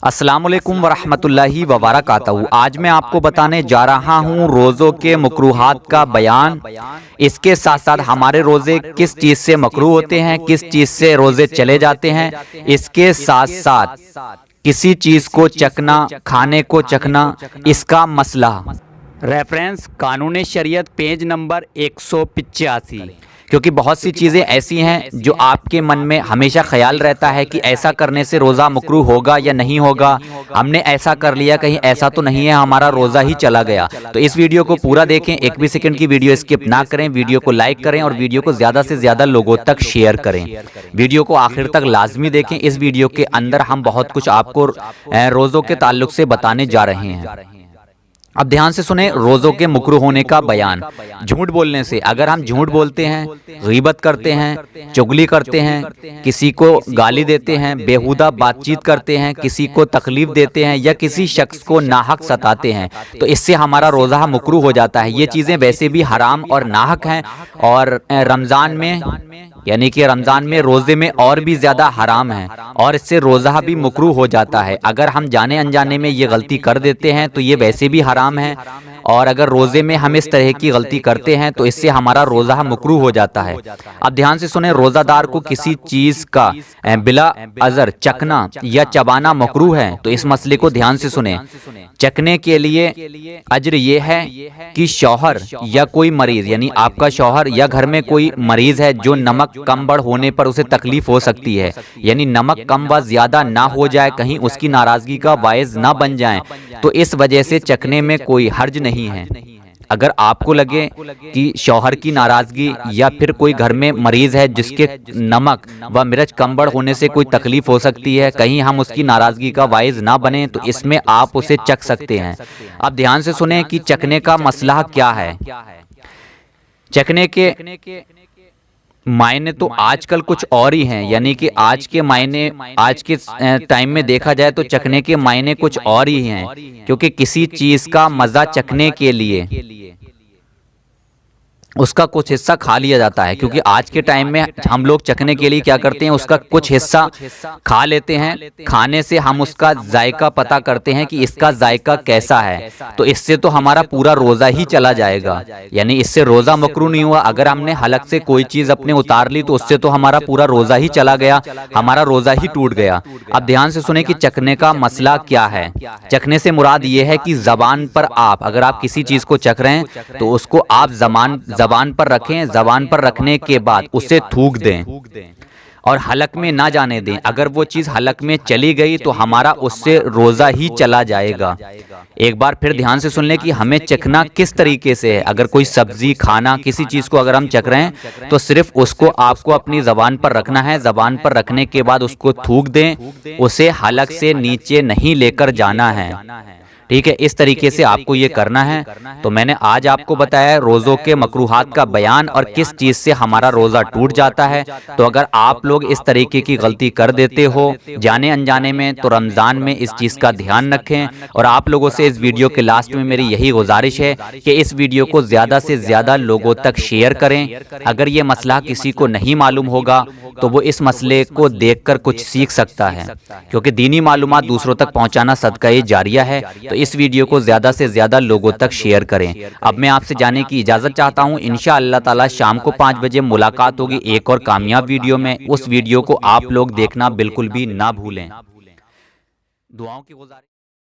السلام علیکم ورحمۃ اللہ وبرکاتہ۔ آج میں آپ کو بتانے جا رہا ہوں روزوں کے مکروہات کا بیان۔ اس کے ساتھ ساتھ ہمارے روزے کس چیز سے مکروہ ہوتے ہیں، کس چیز سے روزے چلے جاتے ہیں، اس کے ساتھ ساتھ کسی چیز کو چکھنا، کھانے کو چکھنا، اس کا مسئلہ۔ ریفرنس قانون شریعت پیج نمبر 185۔ کیونکہ بہت سی چیزیں ایسی ہیں جو آپ کے من میں ہمیشہ خیال رہتا ہے کہ ایسا کرنے سے روزہ مکروہ ہوگا یا نہیں ہوگا، ہم نے ایسا کر لیا، کہیں ایسا تو نہیں ہے ہمارا روزہ ہی چلا گیا۔ تو اس ویڈیو کو پورا دیکھیں، ایک بھی سیکنڈ کی ویڈیو اسکپ نہ کریں، ویڈیو کو لائک کریں اور ویڈیو کو زیادہ سے زیادہ لوگوں تک شیئر کریں۔ ویڈیو کو آخر تک لازمی دیکھیں، اس ویڈیو کے اندر ہم بہت کچھ آپ کو روزوں کے تعلق سے بتانے جا رہے ہیں۔ اب دھیان سے سنیں روزوں کے مکروہ ہونے کا بیان۔ جھوٹ بولنے سے، اگر ہم جھوٹ بولتے ہیں، غیبت کرتے ہیں، چغلی کرتے ہیں، کسی کو گالی دیتے ہیں، بیہودہ بات چیت کرتے ہیں، کسی کو تکلیف دیتے ہیں یا کسی شخص کو ناحق ستاتے ہیں، تو اس سے ہمارا روزہ مکروہ ہو جاتا ہے۔ یہ چیزیں ویسے بھی حرام اور ناحق ہیں، اور رمضان میں یعنی کہ رمضان میں روزے میں اور بھی زیادہ حرام ہیں، اور اس سے روزہ بھی مکروہ ہو جاتا ہے۔ اگر ہم جانے انجانے میں یہ غلطی کر دیتے ہیں تو یہ ویسے بھی حرام ہے، اور اگر روزے میں ہم اس طرح کی غلطی کرتے ہیں تو اس سے ہمارا روزہ مکروہ ہو جاتا ہے۔ اب دھیان سے سنیں، روزہ دار کو کسی چیز کا بلا عذر چکھنا یا چبانا مکروہ ہے، تو اس مسئلے کو دھیان سے سنیں۔ چکھنے کے لیے اجر یہ ہے کہ شوہر یا کوئی مریض، یعنی آپ کا شوہر یا گھر میں کوئی مریض ہے جو نمک کم بڑھ ہونے پر اسے تکلیف ہو سکتی ہے، یعنی نمک کم و زیادہ نہ ہو جائے، کہیں اس کی ناراضگی کا باعث نہ بن جائیں، تو اس وجہ سے چکھنے میں کوئی حرج نہیں ہے۔ اگر آپ کو لگے کہ شوہر کی ناراضگی یا پھر کوئی گھر میں مریض ہے جس کے نمک و مرچ کم بڑھ ہونے سے کوئی تکلیف ہو سکتی ہے، کہیں ہم اس کی ناراضگی کا باعث نہ بنیں، تو اس میں آپ اسے چکھ سکتے ہیں۔ اب دھیان سے سنیں کہ چکھنے کا مسئلہ کیا ہے۔ چکھنے کے معنی تو آج کل کچھ اور ہی ہیں، یعنی کہ آج کے معنی، آج کے ٹائم میں دیکھا جائے تو چکھنے کے معنی کچھ اور ہی ہیں، کیونکہ کسی چیز کا مزہ چکھنے کے لیے اس کا کچھ حصہ کھا لیا جاتا ہے، کیونکہ آج کے ٹائم میں ہم لوگ چکھنے کے لیے کیا کرتے ہیں، اس کا کچھ حصہ کھا لیتے ہیں۔ کھانے سے ہم اس کا ذائقہ پتہ کرتے ہیں کہ اس کا ذائقہ کیسا ہے، تو اس سے تو ہمارا پورا روزہ ہی چلا جائے گا، یعنی اس سے روزہ مکروہ نہیں ہوا۔ اگر ہم نے حلق سے کوئی چیز اپنے اتار لی تو اس سے تو ہمارا پورا روزہ ہی چلا گیا، ہمارا روزہ ہی ٹوٹ گیا۔ اب دھیان سے سنیں کہ چکھنے کا مسئلہ کیا ہے۔ چکھنے سے مراد یہ ہے کہ زبان پر اگر آپ کسی چیز کو چکھ رہے ہیں تو اس کو آپ زبان پر رکھیں، زبان پر رکھنے کے بعد اسے تھوک دیں اور حلق میں نہ جانے دیں۔ اگر وہ چیز حلق میں چلی گئی تو ہمارا اس سے روزہ ہی چلا جائے گا۔ ایک بار پھر دھیان سے سن لیں کہ ہمیں چکھنا کس طریقے سے ہے۔ اگر کوئی سبزی، کھانا، کسی چیز کو اگر ہم چکھ رہے ہیں تو صرف اس کو آپ کو اپنی زبان پر رکھنا ہے، زبان پر رکھنے کے بعد اس کو تھوک دیں، اسے حلق سے نیچے نہیں لے کر جانا ہے، ٹھیک ہے؟ اس طریقے سے آپ کو یہ کرنا ہے۔ تو میں نے آج آپ کو بتایا روزوں کے مکروہات کا بیان اور کس چیز سے ہمارا روزہ ٹوٹ جاتا ہے۔ تو اگر آپ لوگ اس طریقے کی غلطی کر دیتے ہو جانے انجانے میں تو رمضان میں اس چیز کا دھیان رکھیں، اور آپ لوگوں سے اس ویڈیو کے لاسٹ میں میری یہی گزارش ہے کہ اس ویڈیو کو زیادہ سے زیادہ لوگوں تک شیئر کریں۔ اگر یہ مسئلہ کسی کو نہیں معلوم ہوگا تو وہ اس مسئلے کو دیکھ کر کچھ سیکھ سکتا ہے، کیونکہ دینی معلومات دوسروں تک پہنچانا صدقہ جاریہ ہے۔ تو اس ویڈیو کو زیادہ سے زیادہ لوگوں تک شیئر کریں۔ اب میں آپ سے جانے کی اجازت چاہتا ہوں، انشاءاللہ تعالی شام کو 5 بجے ملاقات ہوگی ایک اور کامیاب ویڈیو میں۔ اس ویڈیو کو آپ لوگ دیکھنا بالکل بھی نہ بھولیں۔ دعاؤں کی گزارش